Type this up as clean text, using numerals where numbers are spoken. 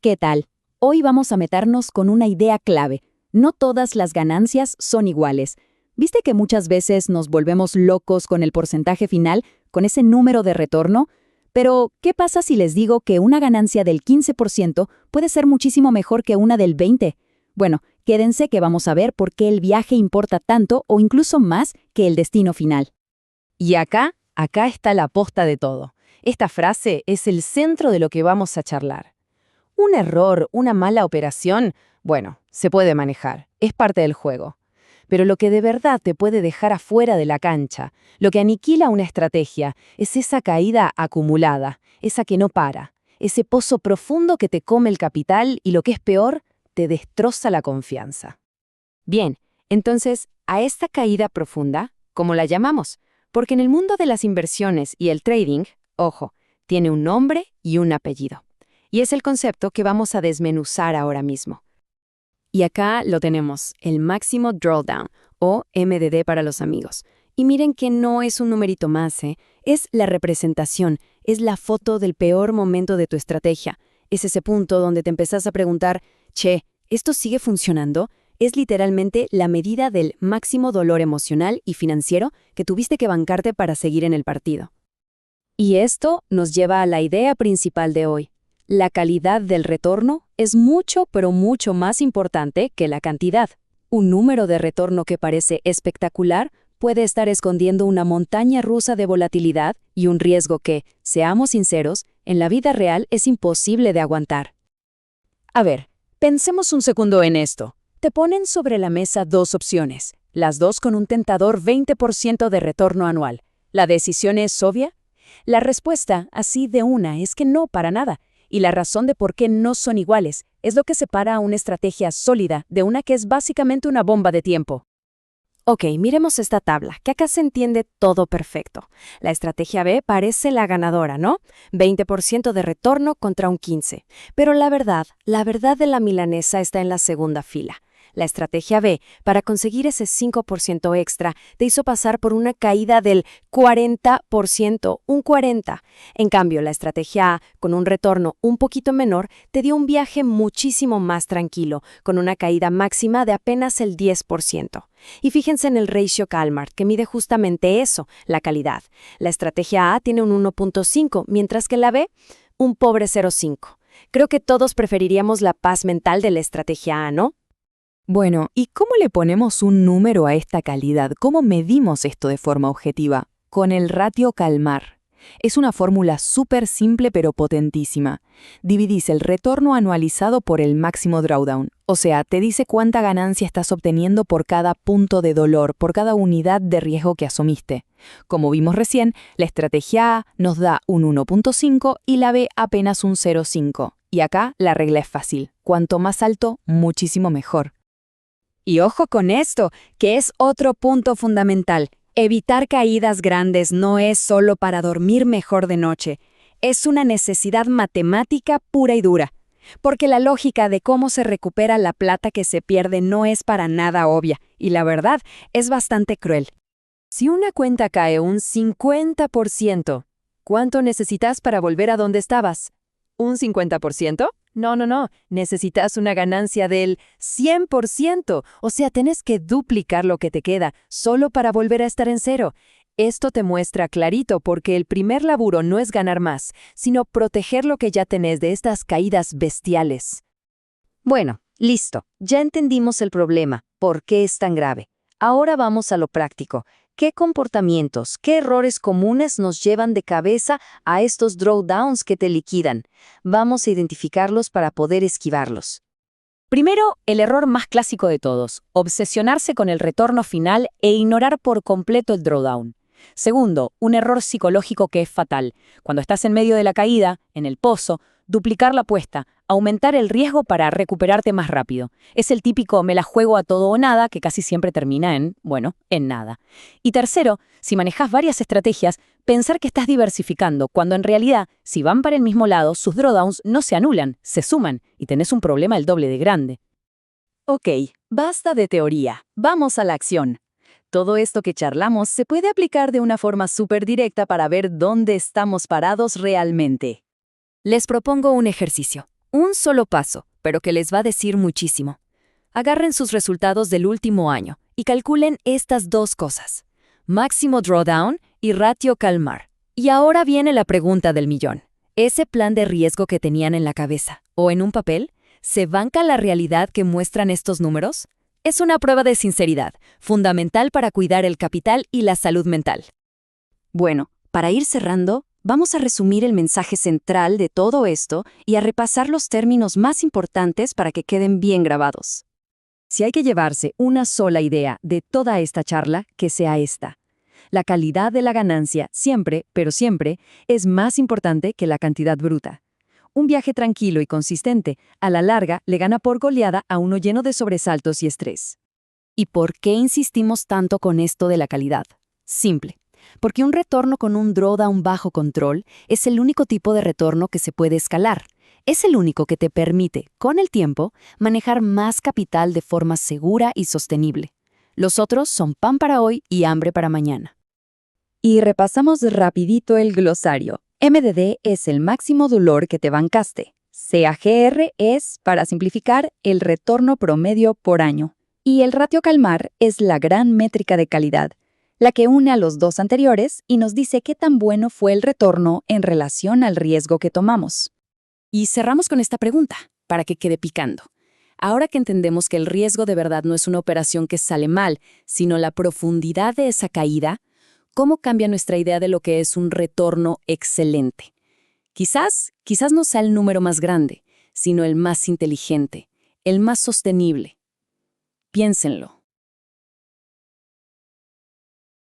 ¿Qué tal? Hoy vamos a meternos con una idea clave. No todas las ganancias son iguales. ¿Viste que muchas veces nos volvemos locos con el porcentaje final, con ese número de retorno? Pero, ¿qué pasa si les digo que una ganancia del 15% puede ser muchísimo mejor que una del 20%? Bueno, quédense que vamos a ver por qué el viaje importa tanto o incluso más que el destino final. Y acá está la posta de todo. Esta frase es el centro de lo que vamos a charlar. Un error, una mala operación, bueno, se puede manejar, es parte del juego. Pero lo que de verdad te puede dejar afuera de la cancha, lo que aniquila una estrategia, es esa caída acumulada, esa que no para, ese pozo profundo que te come el capital y lo que es peor, te destroza la confianza. Bien, entonces, a esta caída profunda, ¿cómo la llamamos? Porque en el mundo de las inversiones y el trading, ojo, tiene un nombre y un apellido. Y es el concepto que vamos a desmenuzar ahora mismo. Y acá lo tenemos, el máximo drawdown, o MDD para los amigos. Y miren que no es un numerito más, es la representación, es la foto del peor momento de tu estrategia. Es ese punto donde te empezás a preguntar, che, ¿esto sigue funcionando? Es literalmente la medida del máximo dolor emocional y financiero que tuviste que bancarte para seguir en el partido. Y esto nos lleva a la idea principal de hoy. La calidad del retorno es mucho, pero mucho más importante que la cantidad. Un número de retorno que parece espectacular puede estar escondiendo una montaña rusa de volatilidad y un riesgo que, seamos sinceros, en la vida real es imposible de aguantar. A ver, pensemos un segundo en esto. Te ponen sobre la mesa dos opciones, las dos con un tentador 20% de retorno anual. ¿La decisión es obvia? La respuesta, así de una, es que no, para nada. Y la razón de por qué no son iguales es lo que separa a una estrategia sólida de una que es básicamente una bomba de tiempo. Ok, miremos esta tabla, que acá se entiende todo perfecto. La estrategia B parece la ganadora, ¿no? 20% de retorno contra un 15%. Pero la verdad de la milanesa está en la segunda fila. La estrategia B, para conseguir ese 5% extra, te hizo pasar por una caída del 40%, un 40%. En cambio, la estrategia A, con un retorno un poquito menor, te dio un viaje muchísimo más tranquilo, con una caída máxima de apenas el 10%. Y fíjense en el ratio Calmar, que mide justamente eso, la calidad. La estrategia A tiene un 1.5, mientras que la B, un pobre 0.5. Creo que todos preferiríamos la paz mental de la estrategia A, ¿no? Bueno, ¿y cómo le ponemos un número a esta calidad? ¿Cómo medimos esto de forma objetiva? Con el ratio Calmar. Es una fórmula súper simple pero potentísima. Dividís el retorno anualizado por el máximo drawdown. O sea, te dice cuánta ganancia estás obteniendo por cada punto de dolor, por cada unidad de riesgo que asumiste. Como vimos recién, la estrategia A nos da un 1.5 y la B apenas un 0.5. Y acá la regla es fácil. Cuanto más alto, muchísimo mejor. Y ojo con esto, que es otro punto fundamental. Evitar caídas grandes no es solo para dormir mejor de noche. Es una necesidad matemática pura y dura. Porque la lógica de cómo se recupera la plata que se pierde no es para nada obvia. Y la verdad, es bastante cruel. Si una cuenta cae un 50%, ¿cuánto necesitas para volver a donde estabas? ¿Un 50%? No. Necesitas una ganancia del 100%. O sea, tenés que duplicar lo que te queda solo para volver a estar en cero. Esto te muestra clarito porque el primer laburo no es ganar más, sino proteger lo que ya tenés de estas caídas bestiales. Bueno, listo. Ya entendimos el problema. ¿Por qué es tan grave? Ahora vamos a lo práctico. ¿Qué comportamientos, qué errores comunes nos llevan de cabeza a estos drawdowns que te liquidan? Vamos a identificarlos para poder esquivarlos. Primero, el error más clásico de todos, obsesionarse con el retorno final e ignorar por completo el drawdown. Segundo, un error psicológico que es fatal. Cuando estás en medio de la caída, en el pozo, duplicar la apuesta, aumentar el riesgo para recuperarte más rápido. Es el típico me la juego a todo o nada que casi siempre termina en nada. Y tercero, si manejas varias estrategias, pensar que estás diversificando, cuando en realidad, si van para el mismo lado, sus drawdowns no se anulan, se suman y tenés un problema el doble de grande. Ok, basta de teoría. Vamos a la acción. Todo esto que charlamos se puede aplicar de una forma súper directa para ver dónde estamos parados realmente. Les propongo un ejercicio. Un solo paso, pero que les va a decir muchísimo. Agarren sus resultados del último año y calculen estas dos cosas: máximo drawdown y ratio calmar. Y ahora viene la pregunta del millón. ¿Ese plan de riesgo que tenían en la cabeza o en un papel se banca la realidad que muestran estos números? Es una prueba de sinceridad, fundamental para cuidar el capital y la salud mental. Bueno, para ir cerrando, vamos a resumir el mensaje central de todo esto y a repasar los términos más importantes para que queden bien grabados. Si hay que llevarse una sola idea de toda esta charla, que sea esta: la calidad de la ganancia siempre, pero siempre, es más importante que la cantidad bruta. Un viaje tranquilo y consistente, a la larga, le gana por goleada a uno lleno de sobresaltos y estrés. ¿Y por qué insistimos tanto con esto de la calidad? Simple. Porque un retorno con un drawdown bajo control es el único tipo de retorno que se puede escalar. Es el único que te permite, con el tiempo, manejar más capital de forma segura y sostenible. Los otros son pan para hoy y hambre para mañana. Y repasamos rapidito el glosario. MDD es el máximo dolor que te bancaste. CAGR es, para simplificar, el retorno promedio por año. Y el ratio calmar es la gran métrica de calidad, la que une a los dos anteriores y nos dice qué tan bueno fue el retorno en relación al riesgo que tomamos. Y cerramos con esta pregunta, para que quede picando. Ahora que entendemos que el riesgo de verdad no es una operación que sale mal, sino la profundidad de esa caída, ¿cómo cambia nuestra idea de lo que es un retorno excelente? Quizás no sea el número más grande, sino el más inteligente, el más sostenible. Piénsenlo.